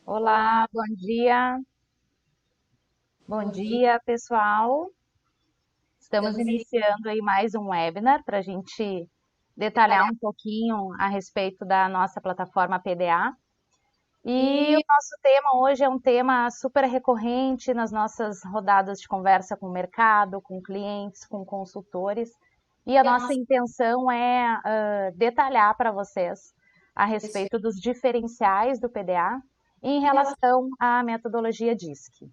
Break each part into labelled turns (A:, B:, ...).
A: Olá, bom dia. Bom dia, pessoal. Estamos iniciando aí mais um webinar para a gente detalhar um pouquinho a respeito da nossa plataforma PDA. E o nosso tema hoje é um tema super recorrente nas nossas rodadas de conversa com o mercado, com clientes, com consultores. E a nossa intenção é detalhar para vocês a respeito dos diferenciais do PDA em relação à metodologia DISC.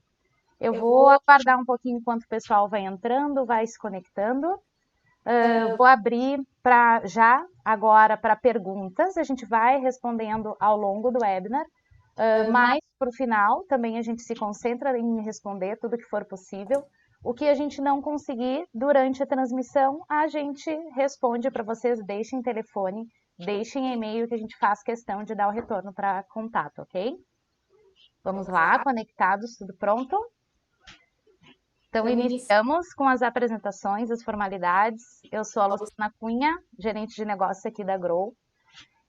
A: Eu vou aguardar um pouquinho enquanto o pessoal vai entrando, vai se conectando. Vou abrir já agora para perguntas. A gente vai respondendo ao longo do webinar. Mas para o final também a gente se concentra em responder tudo que for possível. O que a gente não conseguir durante a transmissão, a gente responde para vocês. Deixem telefone, deixem e-mail que a gente faz questão de dar o retorno para contato, ok? Vamos lá, conectados, tudo pronto? Então, iniciamos com as apresentações, as formalidades. Eu sou a Luciana Cunha, gerente de negócios aqui da Grow.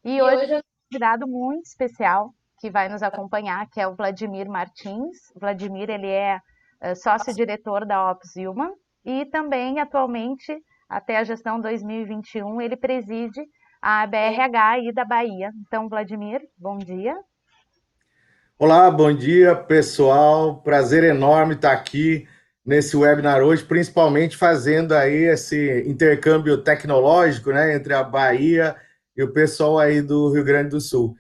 A: E hoje é um convidado muito especial que vai nos acompanhar, que é o Vladimir Martins. O Vladimir, ele é sócio-diretor da Ops Human e também, atualmente, até a gestão 2021, ele preside a BRH aí da Bahia. Então, Vladimir, bom dia.
B: Olá, bom dia, pessoal. Prazer enorme estar aqui nesse webinar hoje, principalmente fazendo aí esse intercâmbio tecnológico, né, entre a Bahia e o pessoal aí do Rio Grande do Sul.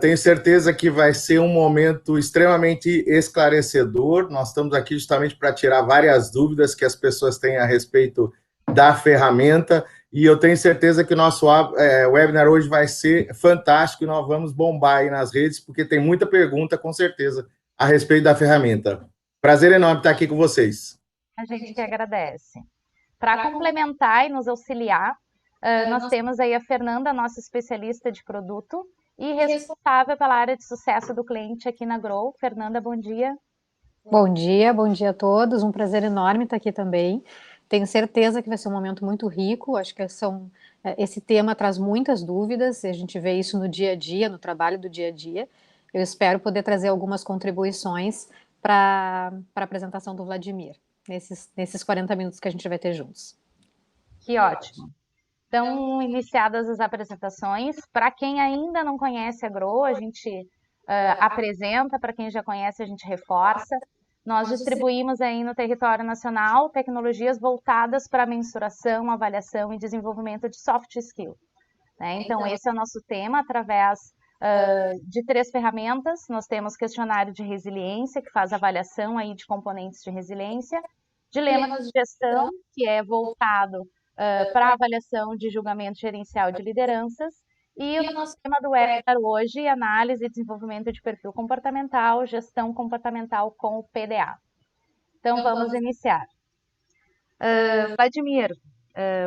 B: Tenho certeza que vai ser um momento extremamente esclarecedor. Nós estamos aqui justamente para tirar várias dúvidas que as pessoas têm a respeito da ferramenta. E eu tenho certeza que o nosso webinar hoje vai ser fantástico e nós vamos bombar aí nas redes, porque tem muita pergunta, com certeza, a respeito da ferramenta. Prazer enorme estar aqui com vocês.
A: A gente que agradece. Para complementar e nos auxiliar, nós temos aí a Fernanda, nossa especialista de produto e responsável pela área de sucesso do cliente aqui na Grow. Fernanda, bom dia.
C: Bom dia a todos. Um prazer enorme estar aqui também. Tenho certeza que vai ser um momento muito rico. Acho que esse tema traz muitas dúvidas. A gente vê isso no dia a dia, no trabalho do dia a dia. Eu espero poder trazer algumas contribuições para a apresentação do Vladimir, nesses 40 minutos que a gente vai ter juntos.
A: Que ótimo. Então, iniciadas as apresentações, para quem ainda não conhece a Grow, a gente apresenta, para quem já conhece, a gente reforça. Nós distribuímos aí no território nacional tecnologias voltadas para mensuração, avaliação e desenvolvimento de soft skill, né? Então, esse é o nosso tema, através de 3 ferramentas. Nós temos questionário de resiliência, que faz avaliação aí de componentes de resiliência, dilemas de gestão, que é voltado para avaliação de julgamento gerencial de lideranças, e o nosso tema do webinar hoje, análise e desenvolvimento de perfil comportamental, gestão comportamental com o PDA. Então, vamos iniciar. Vladimir,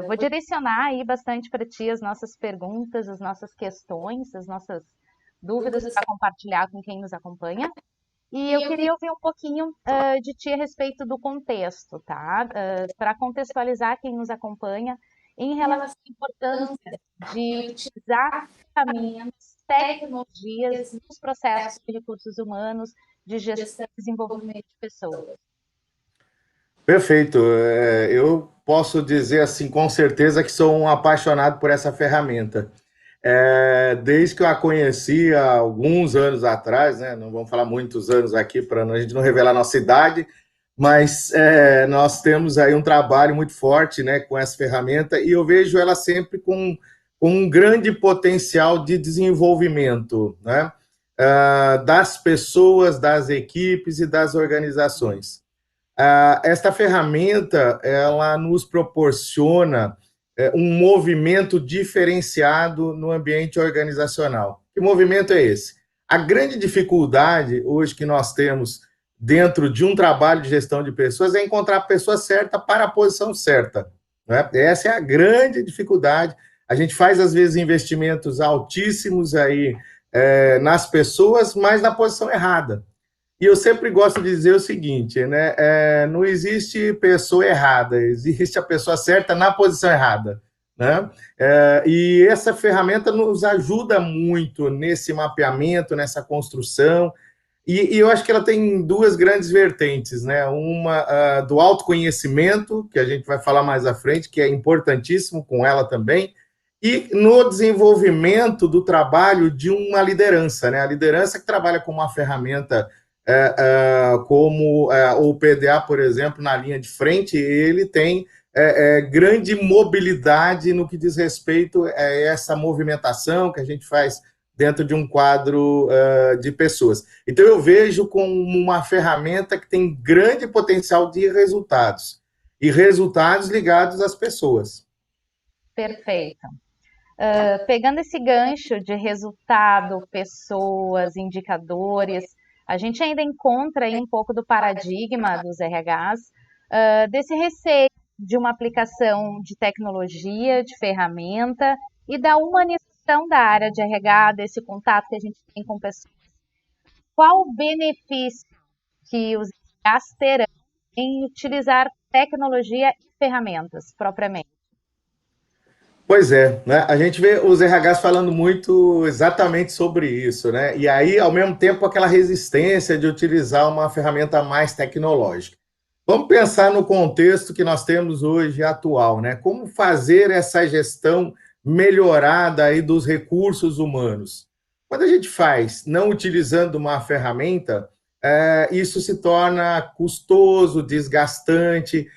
A: vou direcionar aí bastante para ti as nossas perguntas, as nossas questões, as nossas dúvidas para compartilhar com quem nos acompanha. E eu queria ouvir um pouquinho de ti a respeito do contexto, tá? Para contextualizar quem nos acompanha em relação à importância de utilizar ferramentas, tecnologias nos processos de recursos humanos, de gestão e desenvolvimento de pessoas.
B: Perfeito. Eu posso dizer assim, com certeza, que sou um apaixonado por essa ferramenta. Desde que eu a conheci há alguns anos atrás, né? Não vamos falar muitos anos aqui para a gente não revelar a nossa idade, mas nós temos aí um trabalho muito forte, né, com essa ferramenta, e eu vejo ela sempre com um grande potencial de desenvolvimento, né, das pessoas, das equipes e das organizações. Esta ferramenta, ela nos proporciona um movimento diferenciado no ambiente organizacional. Que movimento é esse? A grande dificuldade hoje que nós temos dentro de um trabalho de gestão de pessoas é encontrar a pessoa certa para a posição certa, né? Essa é a grande dificuldade. A gente faz, às vezes, investimentos altíssimos aí nas pessoas, mas na posição errada. E eu sempre gosto de dizer o seguinte, né? Não existe pessoa errada, existe a pessoa certa na posição errada, né? E essa ferramenta nos ajuda muito nesse mapeamento, nessa construção. E eu acho que ela tem duas grandes vertentes, né? Uma do autoconhecimento, que a gente vai falar mais à frente, que é importantíssimo com ela também, e no desenvolvimento do trabalho de uma liderança, né? A liderança que trabalha com uma ferramenta como o PDA, por exemplo, na linha de frente, ele tem grande mobilidade no que diz respeito a essa movimentação que a gente faz dentro de um quadro de pessoas. Então, eu vejo como uma ferramenta que tem grande potencial de resultados, e resultados ligados às pessoas.
A: Perfeito. Pegando esse gancho de resultado, pessoas, indicadores, a gente ainda encontra aí um pouco do paradigma dos RHs, desse receio de uma aplicação de tecnologia, de ferramenta e da humanização da área de RH, desse contato que a gente tem com pessoas. Qual o benefício que os RHs terão em utilizar tecnologia e ferramentas propriamente?
B: Pois é, né? A gente vê os RHs falando muito exatamente sobre isso, né? E aí, ao mesmo tempo, aquela resistência de utilizar uma ferramenta mais tecnológica. Vamos pensar no contexto que nós temos hoje atual, né? Como fazer essa gestão melhorada aí dos recursos humanos? Quando a gente faz não utilizando uma ferramenta, isso se torna custoso, desgastante,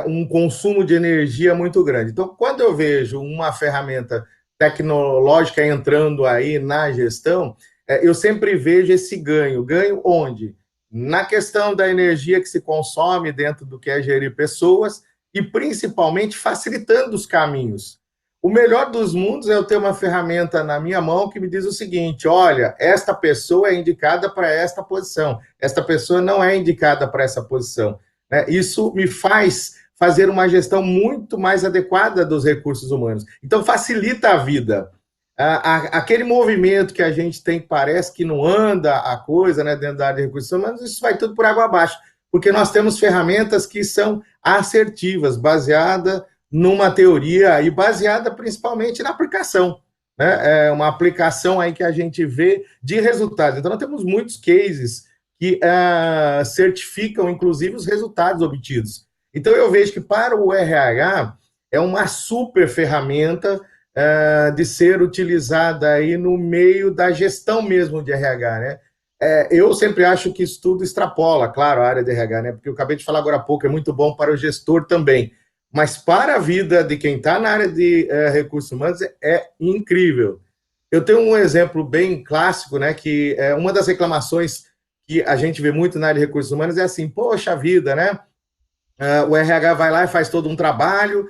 B: um consumo de energia muito grande. Então, quando eu vejo uma ferramenta tecnológica entrando aí na gestão, eu sempre vejo esse ganho. Ganho onde? Na questão da energia que se consome dentro do que é gerir pessoas e, principalmente, facilitando os caminhos. O melhor dos mundos é eu ter uma ferramenta na minha mão que me diz o seguinte: olha, esta pessoa é indicada para esta posição, esta pessoa não é indicada para essa posição. Isso me faz fazer uma gestão muito mais adequada dos recursos humanos. Então, facilita a vida. Aquele movimento que a gente tem que parece que não anda a coisa, né, dentro da área de recursos humanos, isso vai tudo por água abaixo, porque nós temos ferramentas que são assertivas, baseada numa teoria e baseada principalmente na aplicação, né? É uma aplicação aí que a gente vê de resultados. Então, nós temos muitos cases que certificam, inclusive, os resultados obtidos. Então, eu vejo que para o RH é uma super ferramenta de ser utilizada aí no meio da gestão mesmo de RH, né? Eu sempre acho que isso tudo extrapola, claro, a área de RH, né? Porque eu acabei de falar agora há pouco, é muito bom para o gestor também, mas para a vida de quem está na área de recursos humanos é incrível. Eu tenho um exemplo bem clássico, né? Que é uma das reclamações que a gente vê muito na área de recursos humanos é assim: poxa vida, né? O RH vai lá e faz todo um trabalho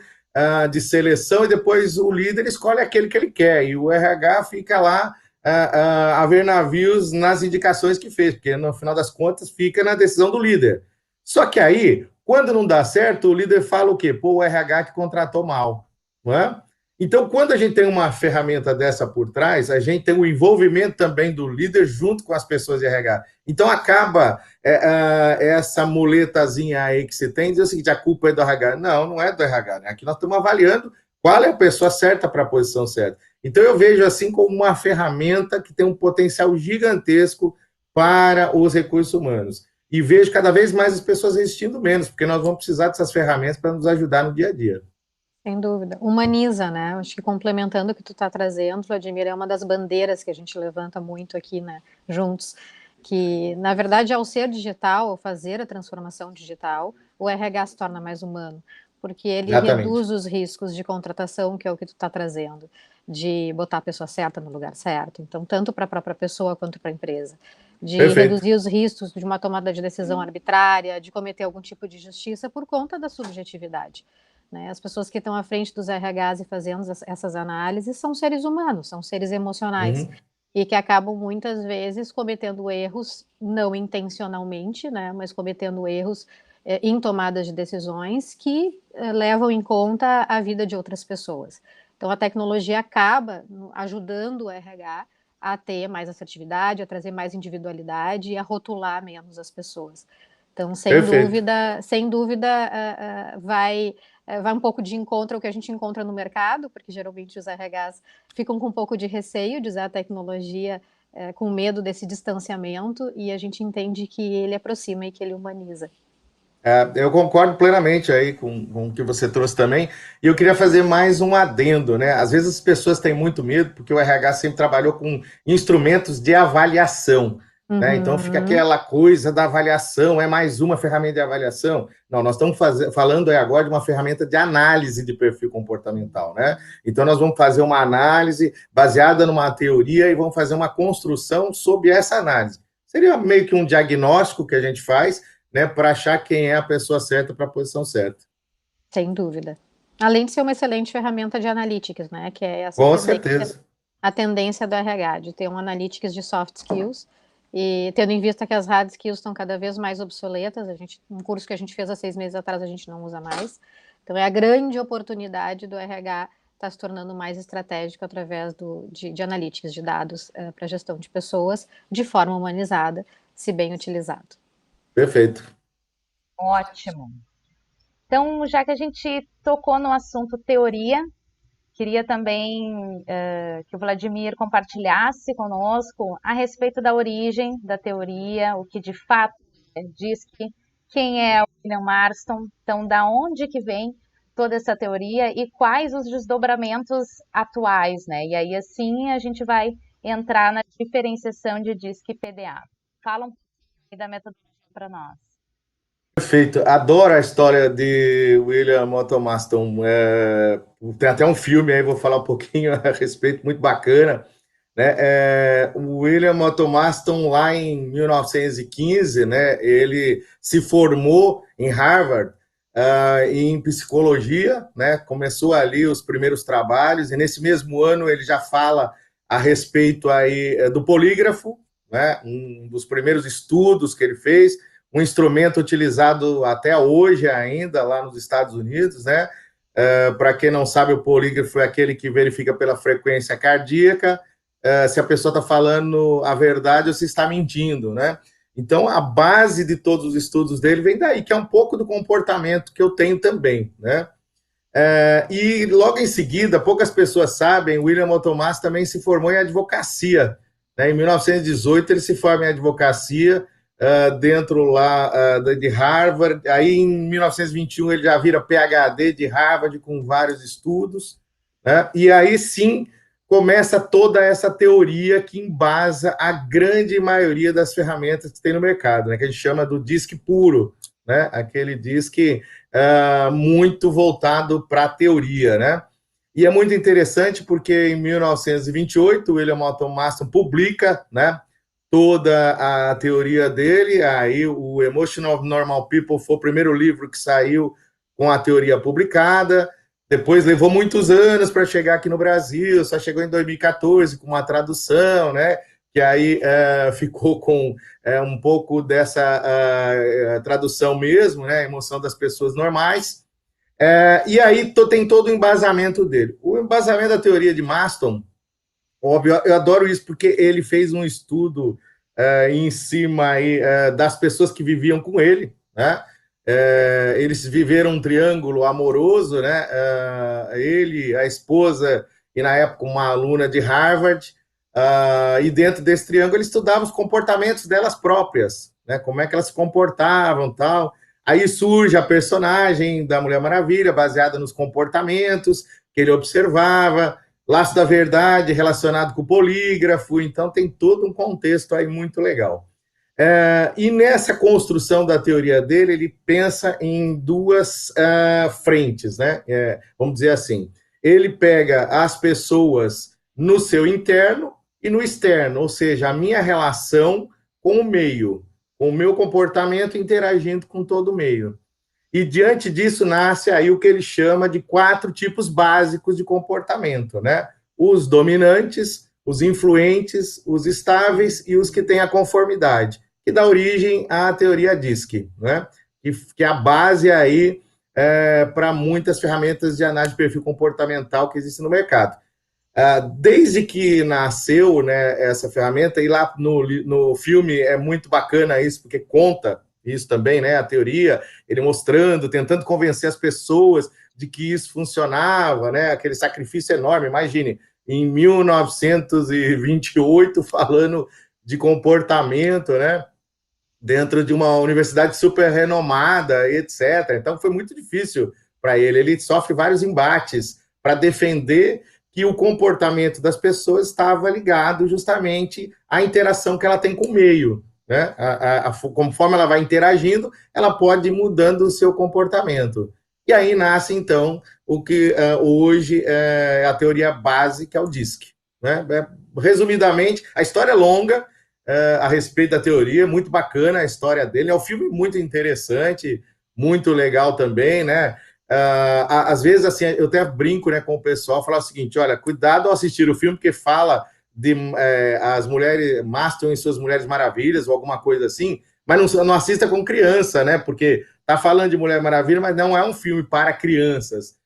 B: de seleção e depois o líder escolhe aquele que ele quer, e o RH fica lá a ver navios nas indicações que fez, porque no final das contas fica na decisão do líder. Só que aí, quando não dá certo, o líder fala o quê? Pô, o RH que contratou mal, não é? Então, quando a gente tem uma ferramenta dessa por trás, a gente tem o envolvimento também do líder junto com as pessoas de RH. Então, acaba essa muletazinha aí que você tem, dizer o seguinte: a culpa é do RH. Não, não é do RH, né? Aqui nós estamos avaliando qual é a pessoa certa para a posição certa. Então, eu vejo assim como uma ferramenta que tem um potencial gigantesco para os recursos humanos. E vejo cada vez mais as pessoas resistindo menos, porque nós vamos precisar dessas ferramentas para nos ajudar no dia a dia.
C: Sem dúvida. Humaniza, né? Acho que complementando o que tu está trazendo, Vladimir, é uma das bandeiras que a gente levanta muito aqui, né, juntos, que, na verdade, ao ser digital, ao fazer a transformação digital, o RH se torna mais humano, porque ele
B: Exatamente.
C: reduz os riscos de contratação, que é o que tu está trazendo, de botar a pessoa certa no lugar certo. Então, tanto para a própria pessoa quanto para a empresa. De
B: Perfeito.
C: reduzir os riscos de uma tomada de decisão arbitrária, de cometer algum tipo de injustiça por conta da subjetividade. Né? As pessoas que estão à frente dos RHs e fazendo essas análises são seres humanos, são seres emocionais, e que acabam muitas vezes cometendo erros, não intencionalmente, né, mas cometendo erros em tomadas de decisões que levam em conta a vida de outras pessoas. Então a tecnologia acaba ajudando o RH a ter mais assertividade, a trazer mais individualidade e a rotular menos as pessoas. Então,
B: Perfeito.
C: sem dúvida, vai um pouco de encontro ao que a gente encontra no mercado, porque geralmente os RHs ficam com um pouco de receio de usar a tecnologia com medo desse distanciamento, e a gente entende que ele aproxima e que ele humaniza.
B: Eu concordo plenamente aí com o que você trouxe também, e eu queria fazer mais um adendo, né? Às vezes as pessoas têm muito medo, porque o RH sempre trabalhou com instrumentos de avaliação, né? Então fica aquela coisa da avaliação, é mais uma ferramenta de avaliação. Não, nós estamos falando agora de uma ferramenta de análise de perfil comportamental, né? Então nós vamos fazer uma análise baseada numa teoria e vamos fazer uma construção sobre essa análise. Seria meio que um diagnóstico que a gente faz, né, para achar quem é a pessoa certa para a posição certa.
C: Sem dúvida. Além de ser uma excelente ferramenta de analytics, né, que é essa
B: Com certeza.
C: A tendência do RH, de ter um analytics de soft skills, e tendo em vista que as hard skills estão cada vez mais obsoletas, um curso que a gente fez há 6 meses atrás, a gente não usa mais. Então, é a grande oportunidade do RH estar se tornando mais estratégico através de analytics, de dados para gestão de pessoas, de forma humanizada, se bem utilizado.
B: Perfeito.
A: Ótimo. Então, já que a gente tocou no assunto teoria, queria também que o Vladimir compartilhasse conosco a respeito da origem da teoria, o que de fato diz que quem é o William Marston, então da onde que vem toda essa teoria e quais os desdobramentos atuais, né? E aí assim a gente vai entrar na diferenciação de DISC e PDA. Fala um pouquinho da metodologia para nós.
B: Perfeito. Adoro a história de William Otto Marston. Tem até um filme aí, vou falar um pouquinho a respeito, muito bacana. Né? O William Otto Marston, lá em 1915, né, ele se formou em Harvard em psicologia, né, começou ali os primeiros trabalhos, e nesse mesmo ano ele já fala a respeito aí, do polígrafo, né, um dos primeiros estudos que ele fez, um instrumento utilizado até hoje ainda lá nos Estados Unidos, né? Para quem não sabe, o polígrafo é aquele que verifica pela frequência cardíaca se a pessoa está falando a verdade ou se está mentindo, né? Então, a base de todos os estudos dele vem daí, que é um pouco do comportamento que eu tenho também, né? E logo em seguida, poucas pessoas sabem, William Otto Marston também se formou em advocacia, né? Em 1918 ele se forma em advocacia, dentro lá de Harvard. Aí em 1921 ele já vira PhD de Harvard com vários estudos, né? E aí sim começa toda essa teoria que embasa a grande maioria das ferramentas que tem no mercado, né? Que a gente chama do DISC puro, né? Aquele DISC muito voltado para a teoria, né? E é muito interessante porque em 1928 o William Otto Marston publica, né, toda a teoria dele. Aí o Emotion of Normal People foi o primeiro livro que saiu com a teoria publicada. Depois levou muitos anos para chegar aqui no Brasil, só chegou em 2014 com uma tradução, né? Que aí ficou com um pouco dessa tradução mesmo, né? Emoção das pessoas normais. E aí tem todo o embasamento dele. O embasamento da teoria de Marston, óbvio, eu adoro isso porque ele fez um estudo em cima aí, das pessoas que viviam com ele, né? Eles viveram um triângulo amoroso, né? Ele, a esposa e na época uma aluna de Harvard, e dentro desse triângulo ele estudava os comportamentos delas próprias, né? Como é que elas se comportavam, tal. Aí surge a personagem da Mulher Maravilha, baseada nos comportamentos que ele observava. Laço da Verdade relacionado com o polígrafo, então tem todo um contexto aí muito legal. E nessa construção da teoria dele, ele pensa em duas frentes, né? Vamos dizer assim, ele pega as pessoas no seu interno e no externo, ou seja, a minha relação com o meio, com o meu comportamento interagindo com todo o meio. E diante disso nasce aí o que ele chama de 4 tipos básicos de comportamento, né? Os dominantes, os influentes, os estáveis e os que têm a conformidade, que dá origem à teoria DISC, né? Que é a base aí para muitas ferramentas de análise de perfil comportamental que existem no mercado. Desde que nasceu, né, essa ferramenta, e lá no filme é muito bacana isso, porque conta isso também, né, a teoria, ele mostrando, tentando convencer as pessoas de que isso funcionava, né, aquele sacrifício enorme. Imagine, em 1928 falando de comportamento, né? Dentro de uma universidade super renomada, etc. Então foi muito difícil para ele. Ele sofre vários embates para defender que o comportamento das pessoas estava ligado justamente à interação que ela tem com o meio. Né? Conforme ela vai interagindo, ela pode ir mudando o seu comportamento. E aí nasce, então, o que hoje é a teoria base, que é o DISC. Né? Resumidamente, a história é longa, a respeito da teoria, muito bacana a história dele. É um filme muito interessante, muito legal também, né? Às vezes, assim, eu até brinco, né, com o pessoal, falar o seguinte: olha, cuidado ao assistir o filme, porque fala de as mulheres mastram em suas Mulheres Maravilhas ou alguma coisa assim, mas não assista com criança, né? Porque tá falando de Mulher Maravilha, mas não é um filme para crianças.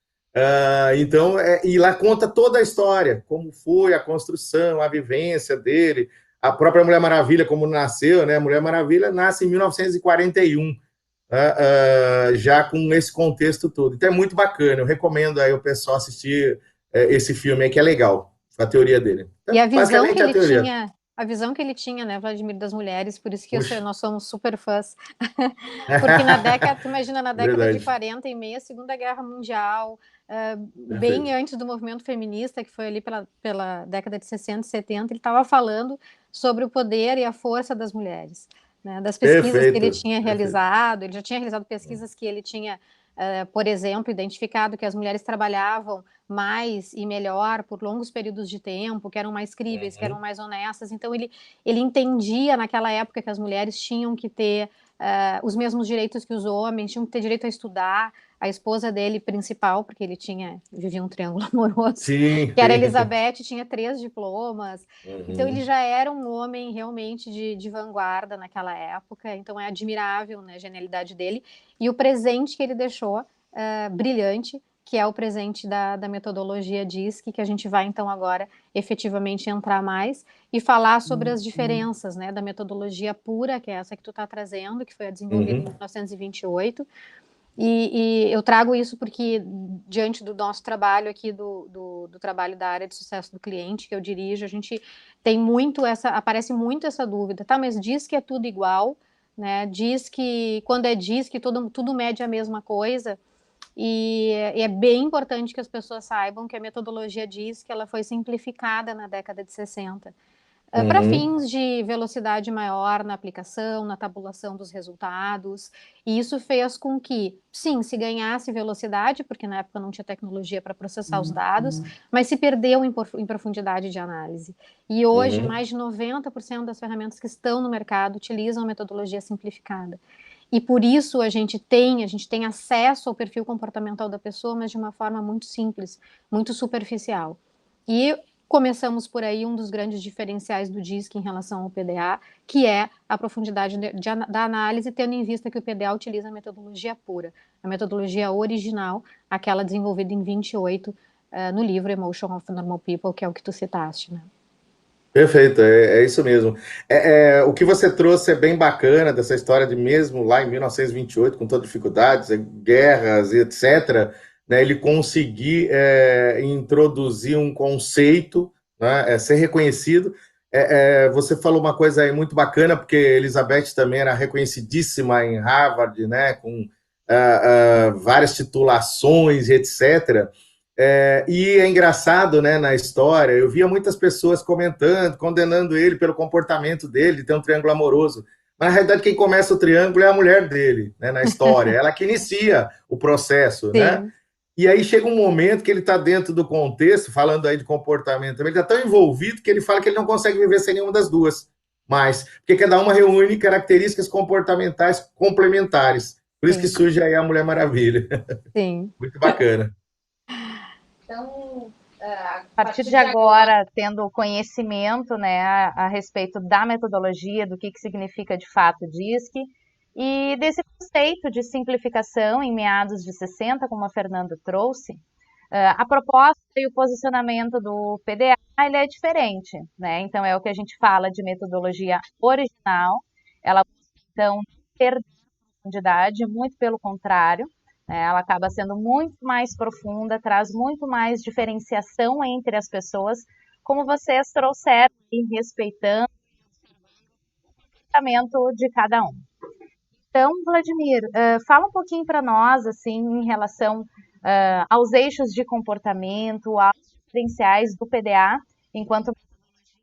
B: Então, e lá conta toda a história, como foi a construção, a vivência dele, a própria Mulher Maravilha, como nasceu, né? A Mulher Maravilha nasce em 1941, já com esse contexto todo. Então é muito bacana, eu recomendo aí o pessoal assistir esse filme aí, que é legal, a teoria dele. Então,
C: E a visão que
B: basicamente a
C: ele
B: teoria.
C: tinha, a visão que ele tinha, né, Vladimir, das mulheres, por isso que
B: Puxa,
C: nós somos super fãs. Porque tu imagina, na década de
B: verdade,
C: 40, em meio à Segunda Guerra Mundial, bem
B: perfeito.
C: antes do movimento feminista, que foi ali pela década de 60 e 70, ele estava falando sobre o poder e a força das mulheres, né, das pesquisas que ele
B: Perfeito,
C: tinha
B: perfeito.
C: realizado. Ele já tinha realizado pesquisas que ele tinha, por exemplo, identificado que as mulheres trabalhavam mais e melhor por longos períodos de tempo, que eram mais críveis, que eram
B: Uhum,
C: mais honestas. Então, ele entendia naquela época que as mulheres tinham que ter os mesmos direitos que os homens, tinham que ter direito a estudar. A esposa dele, principal, porque ele vivia um triângulo amoroso,
B: sim,
C: que era
B: sim.
C: Elizabeth, tinha 3 diplomas. Então, ele
B: Uhum,
C: já era um homem realmente de vanguarda naquela época. Então, é admirável, né, a genialidade dele. E o presente que ele deixou, brilhante, que é o presente da metodologia DISC, que a gente vai, então, agora efetivamente entrar mais e falar sobre as diferenças, né, da metodologia pura, que é essa que tu está trazendo, que foi desenvolvida em
B: uhum,
C: 1928. E eu trago isso porque, diante do nosso trabalho aqui, do trabalho da área de sucesso do cliente, que eu dirijo, a gente tem aparece muito essa dúvida, tá, mas diz que é tudo igual, né, diz que, quando diz que tudo mede a mesma coisa, e é bem importante que as pessoas saibam que a metodologia diz que ela foi simplificada na década de 60 para
B: uhum.
C: fins de velocidade maior na aplicação, na tabulação dos resultados, e isso fez com que, sim, se ganhasse velocidade, porque na época não tinha tecnologia para processar os dados, mas se perdeu em profundidade de análise. E hoje,
B: Uhum.
C: mais de 90% das ferramentas que estão no mercado utilizam a metodologia simplificada. E por isso a gente tem acesso ao perfil comportamental da pessoa, mas de uma forma muito simples, muito superficial. E começamos por aí um dos grandes diferenciais do DISC em relação ao PDA, que é a profundidade da análise, tendo em vista que o PDA utiliza a metodologia pura, a metodologia original, aquela desenvolvida em 28, no livro Emotion of Normal People, que é o que tu citaste, né?
B: Perfeito, é isso mesmo. O que você trouxe é bem bacana dessa história de mesmo lá em 1928, com todas as dificuldades, guerras e etc., né, ele conseguir introduzir um conceito, né, ser reconhecido. Você falou uma coisa aí muito bacana, porque Elizabeth também era reconhecidíssima em Harvard, né, com várias titulações, etc. E é engraçado, né, na história, eu via muitas pessoas comentando, condenando ele pelo comportamento dele, de ter um triângulo amoroso. Mas, na realidade, quem começa o triângulo é a mulher dele, né, na história. Ela que inicia o processo, né?
C: Sim,
B: E aí chega um momento que ele está dentro do contexto, falando aí de comportamento também, ele está tão envolvido que ele fala que ele não consegue viver sem nenhuma das duas. Mas, porque cada uma reúne características comportamentais complementares. Por isso que
C: sim,
B: surge aí a Mulher Maravilha.
C: sim.
B: Muito bacana.
D: Então,
A: A
D: a
A: partir
D: partir
A: de
D: de agora,
A: agora, tendo conhecimento, né, a respeito da metodologia, do que significa de fato o DISC, e desse conceito de simplificação em meados de 60, como a Fernanda trouxe, a proposta e o posicionamento do PDA ele é diferente, né? Então é o que a gente fala de metodologia original, ela então não perder profundidade, muito pelo contrário, né? Ela acaba sendo muito mais profunda, traz muito mais diferenciação entre as pessoas, como vocês trouxeram, respeitando o comportamento de cada um. Então, Vladimir, fala um pouquinho para nós, assim, em relação aos eixos de comportamento, aos diferenciais do PDA, enquanto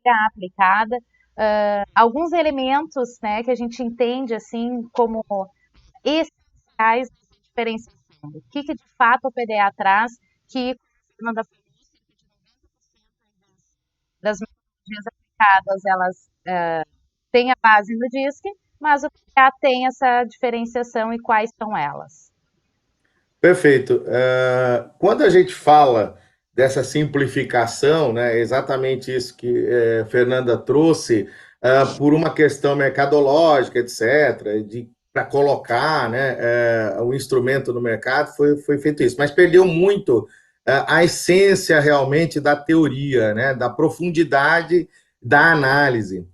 A: metodologia aplicada, alguns elementos, né, que a gente entende, assim, como essenciais de diferenciação. O que de fato o PDA traz, que das metodologias aplicadas, elas têm a base no DISC, mas o PDA tem essa diferenciação e quais são elas?
B: Perfeito. Quando a gente fala dessa simplificação, né, é exatamente isso que Fernanda trouxe, por uma questão mercadológica, etc., para colocar, né, o instrumento no mercado, foi feito isso. Mas perdeu muito a essência realmente da teoria, né, da profundidade da análise.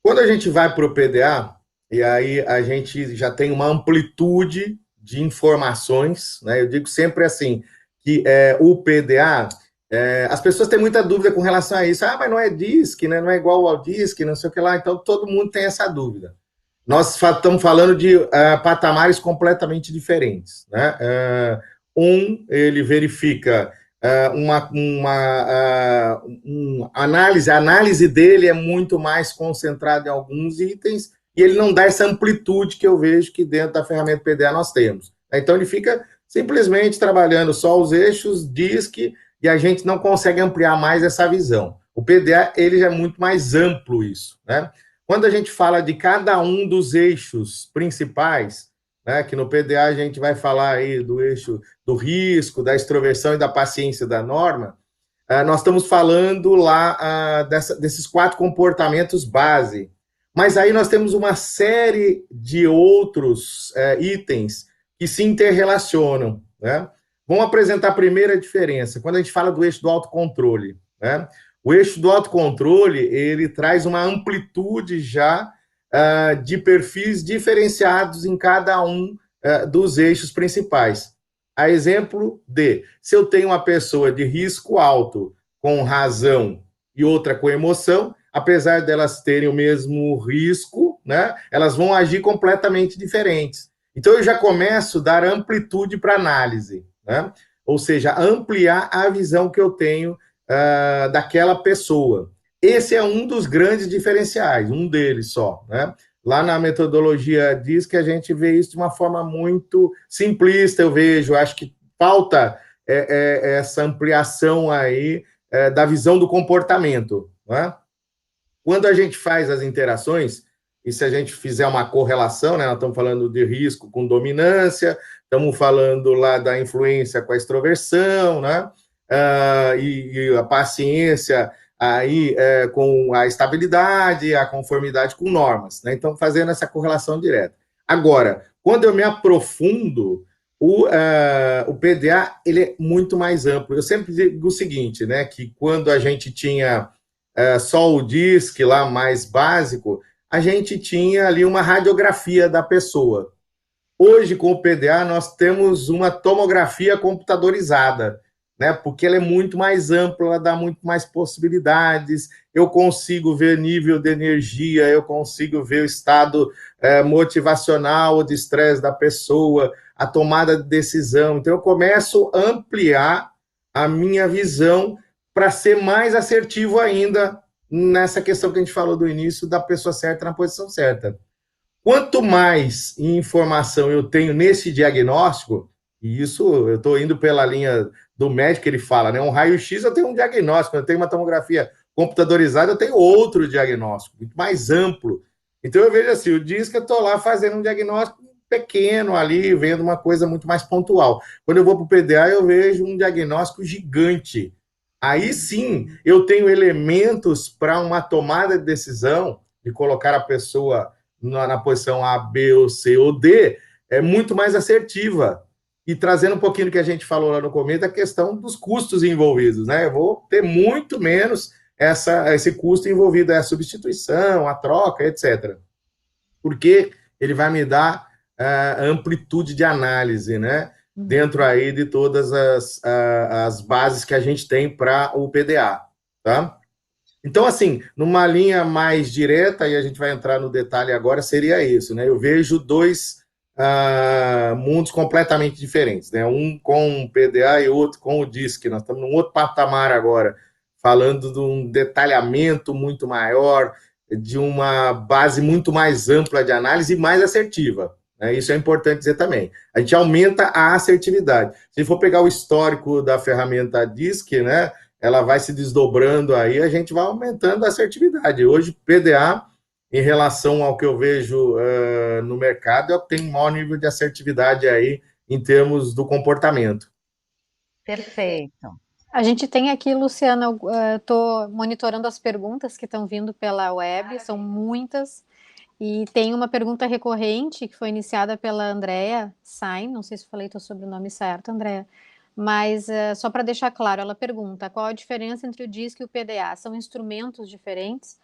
B: Quando a gente vai para o PDA, e aí a gente já tem uma amplitude de informações, né? Eu digo sempre assim, que o PDA, as pessoas têm muita dúvida com relação a isso. Mas não é DISC, né? Não é igual ao DISC, não sei o que lá. Então, todo mundo tem essa dúvida. Nós estamos falando de patamares completamente diferentes, né? Ele verifica a análise dele é muito mais concentrada em alguns itens, e ele não dá essa amplitude que eu vejo que dentro da ferramenta PDA nós temos. Então, ele fica simplesmente trabalhando só os eixos, DISC, e a gente não consegue ampliar mais essa visão. O PDA, ele já é muito mais amplo isso, né? Quando a gente fala de cada um dos eixos principais, né, que no PDA a gente vai falar aí do eixo do risco, da extroversão e da paciência da norma, nós estamos falando lá desses 4 comportamentos base. Mas aí nós temos uma série de outros itens que se interrelacionam, né? Vamos apresentar a primeira diferença, quando a gente fala do eixo do autocontrole, né? O eixo do autocontrole, ele traz uma amplitude já de perfis diferenciados em cada um dos eixos principais. A exemplo se eu tenho uma pessoa de risco alto com razão e outra com emoção, apesar delas terem o mesmo risco, né, elas vão agir completamente diferentes. Então, eu já começo a dar amplitude para análise, né? Ou seja, ampliar a visão que eu tenho daquela pessoa. Esse é um dos grandes diferenciais, um deles só, né? Lá na metodologia DISC a gente vê isso de uma forma muito simplista, eu vejo, acho que falta essa ampliação aí da visão do comportamento, né? Quando a gente faz as interações, e se a gente fizer uma correlação, né, nós estamos falando de risco com dominância, estamos falando lá da influência com a extroversão, né, e a paciência aí com a estabilidade, a conformidade com normas, né? Então, fazendo essa correlação direta. Agora, quando eu me aprofundo, o PDA ele é muito mais amplo. Eu sempre digo o seguinte, né, que quando a gente tinha só o DISC lá mais básico, a gente tinha ali uma radiografia da pessoa. Hoje, com o PDA, nós temos uma tomografia computadorizada, né? Porque ela é muito mais ampla, ela dá muito mais possibilidades, eu consigo ver nível de energia, eu consigo ver o estado motivacional, de estresse da pessoa, a tomada de decisão. Então, eu começo a ampliar a minha visão para ser mais assertivo ainda nessa questão que a gente falou do início, da pessoa certa na posição certa. Quanto mais informação eu tenho nesse diagnóstico, e isso eu estou indo pela linha do médico, ele fala, né? Um raio-x eu tenho um diagnóstico, eu tenho uma tomografia computadorizada, eu tenho outro diagnóstico, muito mais amplo. Então eu vejo assim, o DISC eu estou lá fazendo um diagnóstico pequeno ali, vendo uma coisa muito mais pontual. Quando eu vou para o PDA, eu vejo um diagnóstico gigante. Aí sim, eu tenho elementos para uma tomada de decisão, de colocar a pessoa na posição A, B, ou C ou D, é muito mais assertiva. E trazendo um pouquinho do que a gente falou lá no começo, a questão dos custos envolvidos, né? Eu vou ter muito menos esse custo envolvido, a substituição, a troca, etc. Porque ele vai me dar amplitude de análise, né? dentro aí de todas as bases que a gente tem para o PDA, tá? Então, assim, numa linha mais direta, e a gente vai entrar no detalhe agora, seria isso, né? Eu vejo dois mundos completamente diferentes, né? Um com o PDA e outro com o DISC. Nós estamos num outro patamar agora, falando de um detalhamento muito maior, de uma base muito mais ampla de análise e mais assertiva. Né? Isso é importante dizer também. A gente aumenta a assertividade. Se for pegar o histórico da ferramenta DISC, né? Ela vai se desdobrando aí, a gente vai aumentando a assertividade. Hoje, PDA, em relação ao que eu vejo no mercado, é o que tem maior nível de assertividade aí em termos do comportamento.
A: Perfeito.
C: A gente tem aqui, Luciana, estou monitorando as perguntas que estão vindo pela web, são muitas, e tem uma pergunta recorrente que foi iniciada pela Andrea Sain, não sei se falei teu sobrenome certo, Andrea, mas só para deixar claro, ela pergunta qual a diferença entre o DISC e o PDA, são instrumentos diferentes?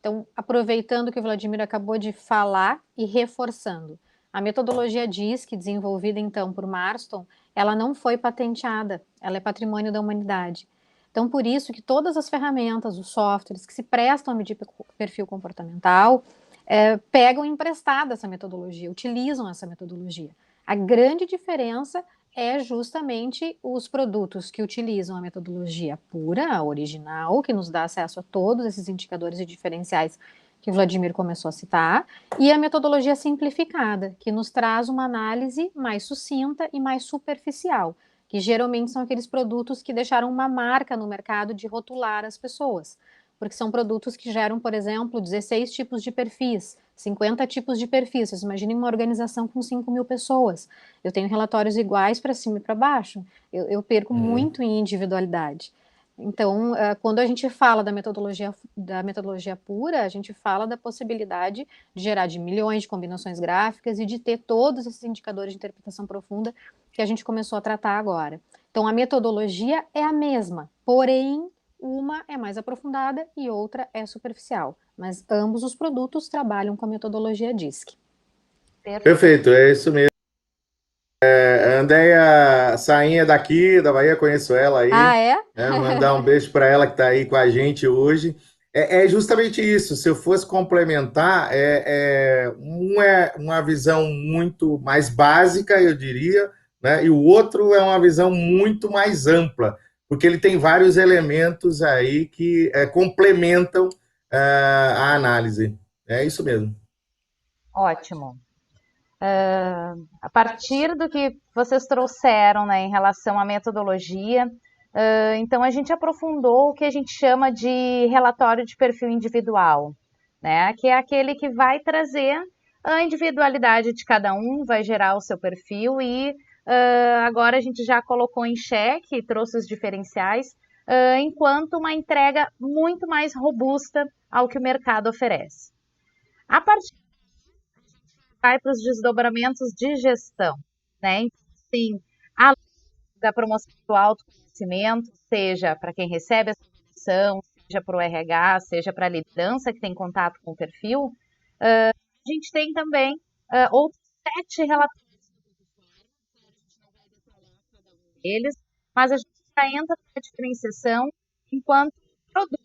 C: Então, aproveitando que o Vladimir acabou de falar e reforçando, a metodologia DISC, desenvolvida então por Marston, ela não foi patenteada, ela é patrimônio da humanidade. Então, por isso que todas as ferramentas, os softwares que se prestam a medir perfil comportamental, pegam emprestada essa metodologia, utilizam essa metodologia. A grande diferença é justamente os produtos que utilizam a metodologia pura, a original, que nos dá acesso a todos esses indicadores e diferenciais que o Vladimir começou a citar, e a metodologia simplificada, que nos traz uma análise mais sucinta e mais superficial, que geralmente são aqueles produtos que deixaram uma marca no mercado de rotular as pessoas, porque são produtos que geram, por exemplo, 16 tipos de perfis, 50 tipos de perfis. Vocês imaginem uma organização com 5.000 pessoas. Eu tenho relatórios iguais para cima e para baixo. Eu perco muito em individualidade. Então, quando a gente fala da metodologia pura, a gente fala da possibilidade de gerar de milhões de combinações gráficas e de ter todos esses indicadores de interpretação profunda que a gente começou a tratar agora. Então, a metodologia é a mesma, porém, uma é mais aprofundada e outra é superficial. Mas ambos os produtos trabalham com a metodologia DISC.
B: Perfeito, é isso mesmo. A Andrea Sainha daqui, da Bahia, conheço ela aí.
C: Ah, é?
B: Mandar um beijo para ela que está aí com a gente hoje. É justamente isso, se eu fosse complementar, uma visão muito mais básica, eu diria, né? E o outro é uma visão muito mais ampla, porque ele tem vários elementos aí que complementam a análise. É isso mesmo.
A: Ótimo. A partir do que vocês trouxeram, né, em relação à metodologia, então a gente aprofundou o que a gente chama de relatório de perfil individual, né, que é aquele que vai trazer a individualidade de cada um, vai gerar o seu perfil e agora a gente já colocou em xeque e trouxe os diferenciais, enquanto uma entrega muito mais robusta ao que o mercado oferece. A partir vai para os desdobramentos de gestão, né? Então, assim, além da promoção do autoconhecimento, seja para quem recebe essa promoção, seja para o RH, seja para a liderança que tem contato com o perfil, a gente tem também outros 7 relatórios deles, mas a gente já entra na diferenciação enquanto produto,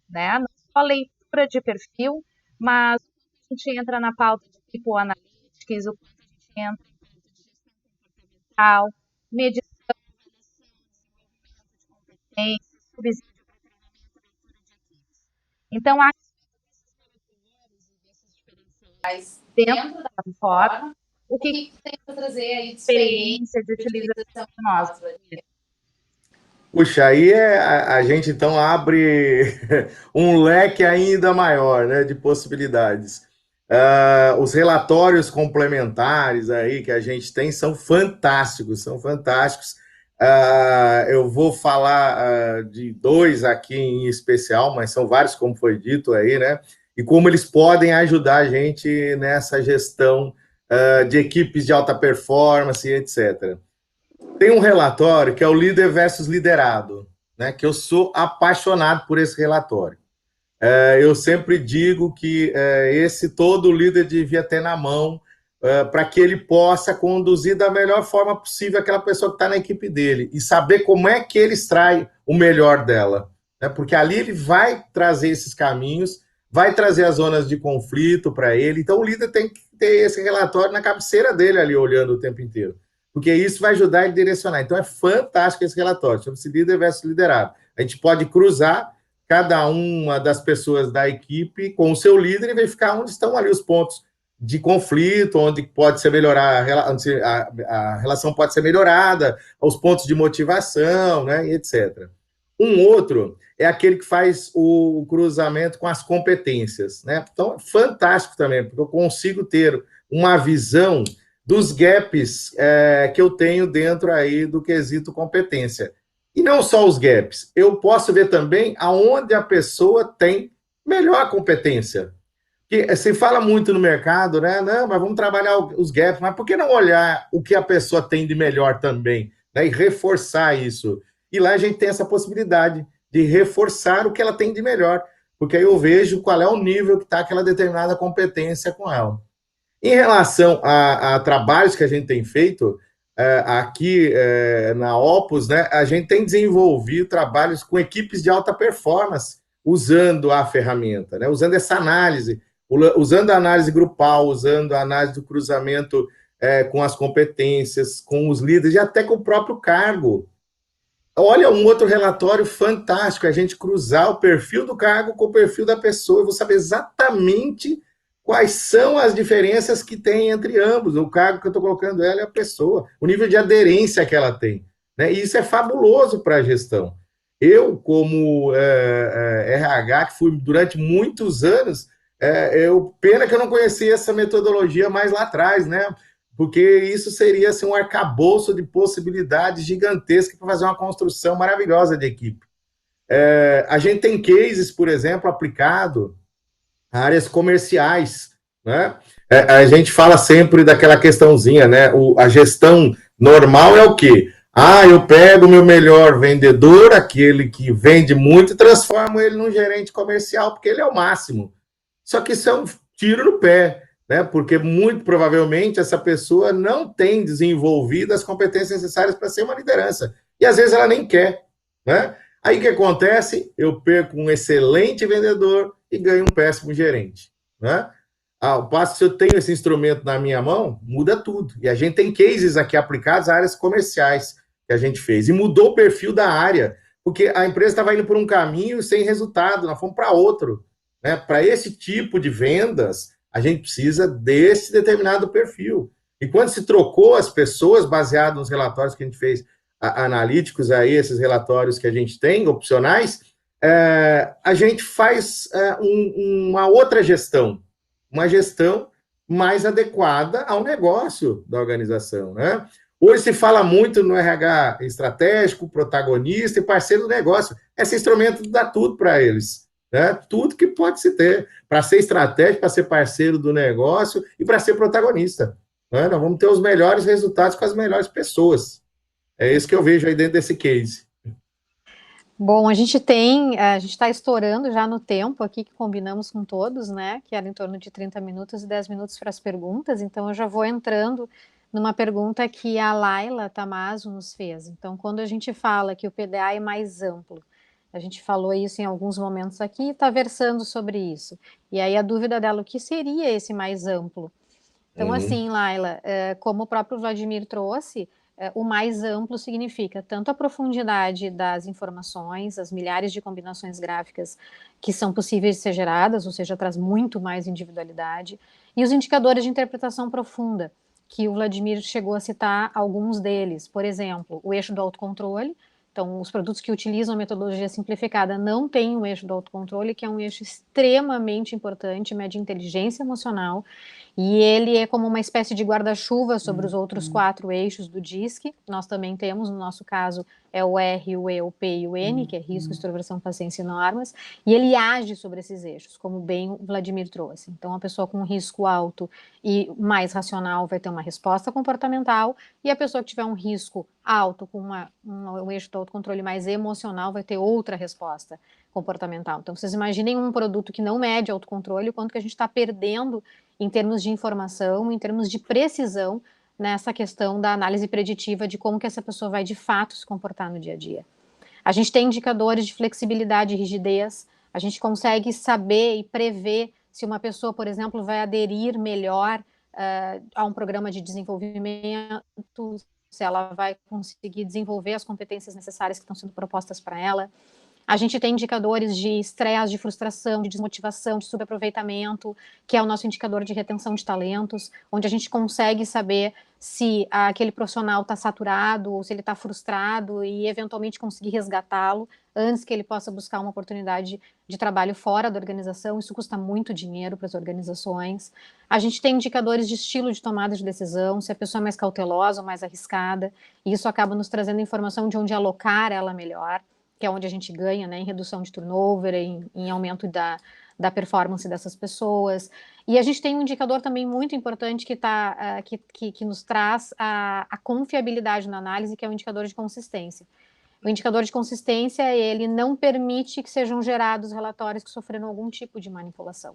A: né? Não só leitura de perfil, mas a gente entra na pauta de tipo analítica, o quanto a gente entra em pauta de gestão comportamental, medição, competência, subsídio para treinamento, leitura de equipes. Então, há esses diferenciais dentro da plataforma, o que tem para trazer aí de experiência de utilização de nós.
B: Puxa, aí a gente então abre um leque ainda maior, né, de possibilidades. Os relatórios complementares aí que a gente tem são fantásticos, são fantásticos. Eu vou falar de 2 aqui em especial, mas são vários, como foi dito aí, né? E como eles podem ajudar a gente nessa gestão de equipes de alta performance, etc. Tem um relatório que é o líder versus liderado, né? Que eu sou apaixonado por esse relatório. Eu sempre digo que esse todo líder devia ter na mão para que ele possa conduzir da melhor forma possível aquela pessoa que está na equipe dele e saber como é que ele extrai o melhor dela, né? Porque ali ele vai trazer esses caminhos, vai trazer as zonas de conflito para ele. Então o líder tem que ter esse relatório na cabeceira dele ali, olhando o tempo inteiro, porque isso vai ajudar ele a direcionar. Então é fantástico esse relatório, chama-se líder versus liderado. A gente pode cruzar cada uma das pessoas da equipe com o seu líder e verificar onde estão ali os pontos de conflito, onde pode ser melhorar, a relação pode ser melhorada, os pontos de motivação, né, etc. Um outro é aquele que faz o cruzamento com as competências, né? Então, é fantástico também, porque eu consigo ter uma visão dos gaps que eu tenho dentro aí do quesito competência. E não só os gaps, eu posso ver também aonde a pessoa tem melhor competência. Que se fala muito no mercado, né? Não, mas vamos trabalhar os gaps, mas por que não olhar o que a pessoa tem de melhor também, né? E reforçar isso. E lá a gente tem essa possibilidade de reforçar o que ela tem de melhor, porque aí eu vejo qual é o nível que está aquela determinada competência com ela. Em relação a trabalhos que a gente tem feito, aqui na Opus, né, a gente tem desenvolvido trabalhos com equipes de alta performance, usando a ferramenta, né, usando essa análise, usando a análise grupal, usando a análise do cruzamento com as competências, com os líderes e até com o próprio cargo. Olha, um outro relatório fantástico, a gente cruzar o perfil do cargo com o perfil da pessoa, eu vou saber exatamente quais são as diferenças que tem entre ambos, o cargo que eu estou colocando ela e a pessoa, o nível de aderência que ela tem, né? E isso é fabuloso para a gestão. Eu, como RH, que fui durante muitos anos, pena que eu não conhecia essa metodologia mais lá atrás, né? Porque isso seria assim, um arcabouço de possibilidades gigantescas para fazer uma construção maravilhosa de equipe. A gente tem cases, por exemplo, aplicado a áreas comerciais, né? A gente fala sempre daquela questãozinha, né? A gestão normal é o quê? Eu pego o meu melhor vendedor, aquele que vende muito, e transformo ele num gerente comercial, porque ele é o máximo. Só que isso é um tiro no pé, né? Porque muito provavelmente essa pessoa não tem desenvolvido as competências necessárias para ser uma liderança. E às vezes ela nem quer, né? Aí o que acontece? Eu perco um excelente vendedor e ganho um péssimo gerente, né? Ao passo que se eu tenho esse instrumento na minha mão, muda tudo. E a gente tem cases aqui aplicados a áreas comerciais que a gente fez. E mudou o perfil da área, porque a empresa estava indo por um caminho sem resultado, nós fomos para outro, né? Para esse tipo de vendas, a gente precisa desse determinado perfil. E quando se trocou as pessoas, baseado nos relatórios que a gente fez, analíticos aí, esses relatórios que a gente tem, opcionais, a gente faz uma outra gestão, uma gestão mais adequada ao negócio da organização, né? Hoje se fala muito no RH estratégico, protagonista e parceiro do negócio. Esse instrumento dá tudo para eles, né? Tudo que pode se ter para ser estratégico, para ser parceiro do negócio e para ser protagonista, né? Nós vamos ter os melhores resultados com as melhores pessoas. É isso que eu vejo aí dentro desse case.
C: Bom, a gente está estourando já no tempo aqui que combinamos com todos, né? Que era em torno de 30 minutos e 10 minutos para as perguntas. Então, eu já vou entrando numa pergunta que a Laila Tamazo nos fez. Então, quando a gente fala que o PDA é mais amplo, a gente falou isso em alguns momentos aqui e está versando sobre isso. E aí a dúvida dela, o que seria esse mais amplo? Então, assim, Laila, como o próprio Vladimir trouxe, o mais amplo significa tanto a profundidade das informações, as milhares de combinações gráficas que são possíveis de ser geradas, ou seja, traz muito mais individualidade, e os indicadores de interpretação profunda, que o Vladimir chegou a citar alguns deles. Por exemplo, o eixo do autocontrole. Então, os produtos que utilizam a metodologia simplificada não têm o eixo do autocontrole, que é um eixo extremamente importante, mede inteligência emocional, e ele é como uma espécie de guarda-chuva sobre os outros 4 eixos do DISC. Nós também temos, no nosso caso, é o R, o E, o P e o N, que é risco, extroversão, paciência e normas, e ele age sobre esses eixos, como bem o Vladimir trouxe. Então, a pessoa com risco alto e mais racional vai ter uma resposta comportamental, e a pessoa que tiver um risco alto com um eixo do autocontrole mais emocional vai ter outra resposta comportamental. Então, vocês imaginem um produto que não mede autocontrole, o quanto que a gente está perdendo em termos de informação, em termos de precisão, nessa questão da análise preditiva de como que essa pessoa vai de fato se comportar no dia a dia. A gente tem indicadores de flexibilidade e rigidez, a gente consegue saber e prever se uma pessoa, por exemplo, vai aderir melhor a um programa de desenvolvimento, se ela vai conseguir desenvolver as competências necessárias que estão sendo propostas para ela. A gente tem indicadores de estresse, de frustração, de desmotivação, de subaproveitamento, que é o nosso indicador de retenção de talentos, onde a gente consegue saber se aquele profissional está saturado ou se ele está frustrado e eventualmente conseguir resgatá-lo antes que ele possa buscar uma oportunidade de trabalho fora da organização. Isso custa muito dinheiro para as organizações. A gente tem indicadores de estilo de tomada de decisão, se a pessoa é mais cautelosa ou mais arriscada, e isso acaba nos trazendo informação de onde alocar ela melhor, que é onde a gente ganha, né, em redução de turnover, em aumento da performance dessas pessoas. E a gente tem um indicador também muito importante que nos traz a confiabilidade na análise, que é o indicador de consistência. O indicador de consistência, ele não permite que sejam gerados relatórios que sofreram algum tipo de manipulação.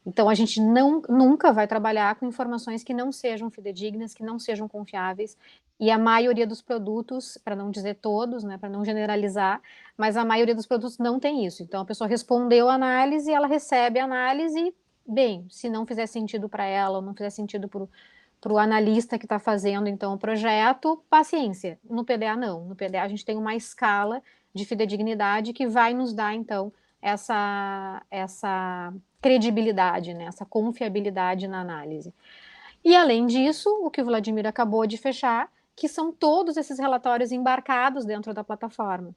C: Então, a gente nunca vai trabalhar com informações que não sejam fidedignas, que não sejam confiáveis, e a maioria dos produtos, para não dizer todos, né, para não generalizar, mas a maioria dos produtos não tem isso. Então, a pessoa respondeu a análise, ela recebe a análise, e, bem, se não fizer sentido para ela, ou não fizer sentido para o analista que está fazendo, então, o projeto, paciência. No PDA, não. No PDA, a gente tem uma escala de fidedignidade que vai nos dar, então, essa credibilidade, né, essa confiabilidade na análise. E, além disso, o que o Vladimir acabou de fechar, que são todos esses relatórios embarcados dentro da plataforma,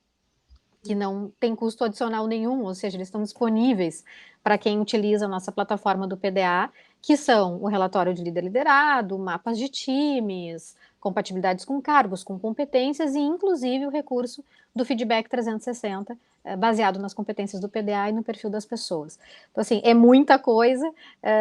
C: que não tem custo adicional nenhum, ou seja, eles estão disponíveis para quem utiliza a nossa plataforma do PDA, que são o relatório de líder liderado, mapas de times, compatibilidades com cargos, com competências e, inclusive, o recurso do feedback 360, baseado nas competências do PDA e no perfil das pessoas. Então, assim, é muita coisa.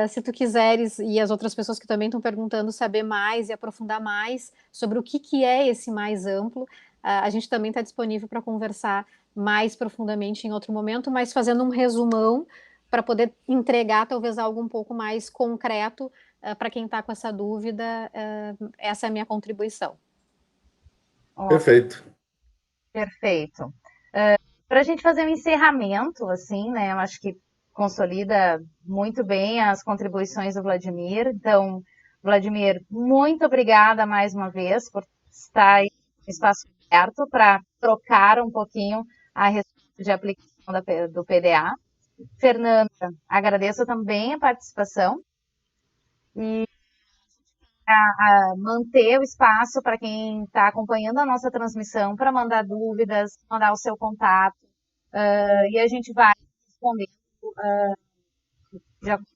C: Se tu quiseres, e as outras pessoas que também estão perguntando, saber mais e aprofundar mais sobre o que é esse mais amplo, a gente também está disponível para conversar mais profundamente em outro momento, mas fazendo um resumão para poder entregar talvez algo um pouco mais concreto para quem está com essa dúvida. Essa é a minha contribuição.
B: Perfeito.
A: Perfeito. Para a gente fazer um encerramento, assim, né? Eu acho que consolida muito bem as contribuições do Vladimir. Então, Vladimir, muito obrigada mais uma vez por estar aí no espaço aberto para trocar um pouquinho a respeito de aplicação do PDA. Fernanda, agradeço também a participação e manter o espaço para quem está acompanhando a nossa transmissão para mandar dúvidas, mandar o seu contato, e a gente vai respondendo de acordo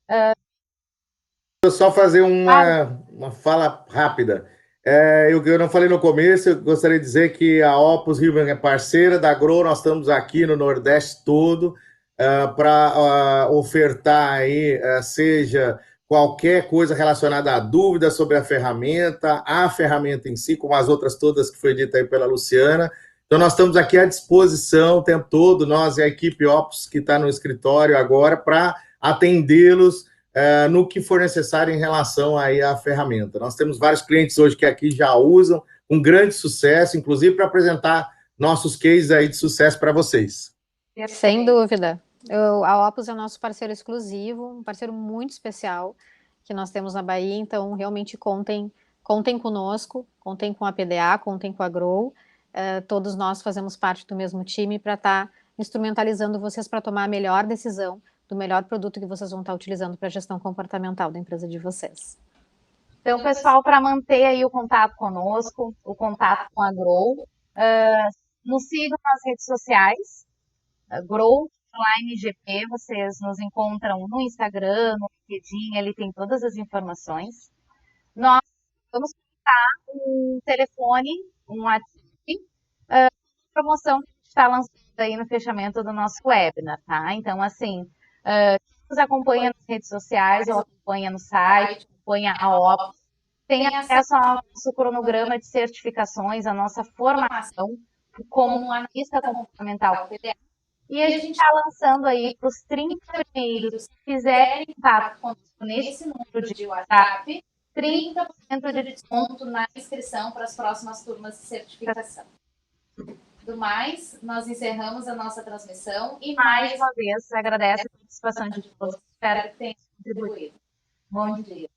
A: com
B: Vou só fazer uma fala rápida. Eu não falei no começo, eu gostaria de dizer que a Opus River é parceira da Grow, nós estamos aqui no Nordeste todo para ofertar aí, seja qualquer coisa relacionada a dúvidas sobre a ferramenta em si, como as outras todas que foi dita aí pela Luciana. Então, nós estamos aqui à disposição o tempo todo, nós e a equipe Opus que está no escritório agora, para atendê-los no que for necessário em relação aí à ferramenta. Nós temos vários clientes hoje que aqui já usam, com grande sucesso, inclusive para apresentar nossos cases aí de sucesso para vocês.
C: Sem dúvida. A Opus é o nosso parceiro exclusivo, um parceiro muito especial que nós temos na Bahia, então realmente contem conosco, contem com a PDA, contem com a Grow. Todos nós fazemos parte do mesmo time para estar instrumentalizando vocês para tomar a melhor decisão do melhor produto que vocês vão estar utilizando para a gestão comportamental da empresa de vocês.
A: Então, pessoal, para manter aí o contato conosco, o contato com a Grow, nos sigam nas redes sociais, Grow_GP, vocês nos encontram no Instagram, no LinkedIn, ele tem todas as informações. Nós vamos um telefone, um WhatsApp, promoção que a gente está lançando aí no fechamento do nosso webinar, tá? Então, assim, quem nos acompanha nas redes sociais, ou acompanha no site, acompanha a OPS, tem acesso ao nosso cronograma de certificações, a nossa formação como analista comportamental PDA. E a gente está lançando aí para os 30 primeiros que fizerem contato conosco nesse número de WhatsApp, 30% de desconto na inscrição para as próximas turmas de certificação. Do mais, nós encerramos a nossa transmissão e mais uma vez agradeço a participação de todos. Espero que tenham contribuído. Bom dia.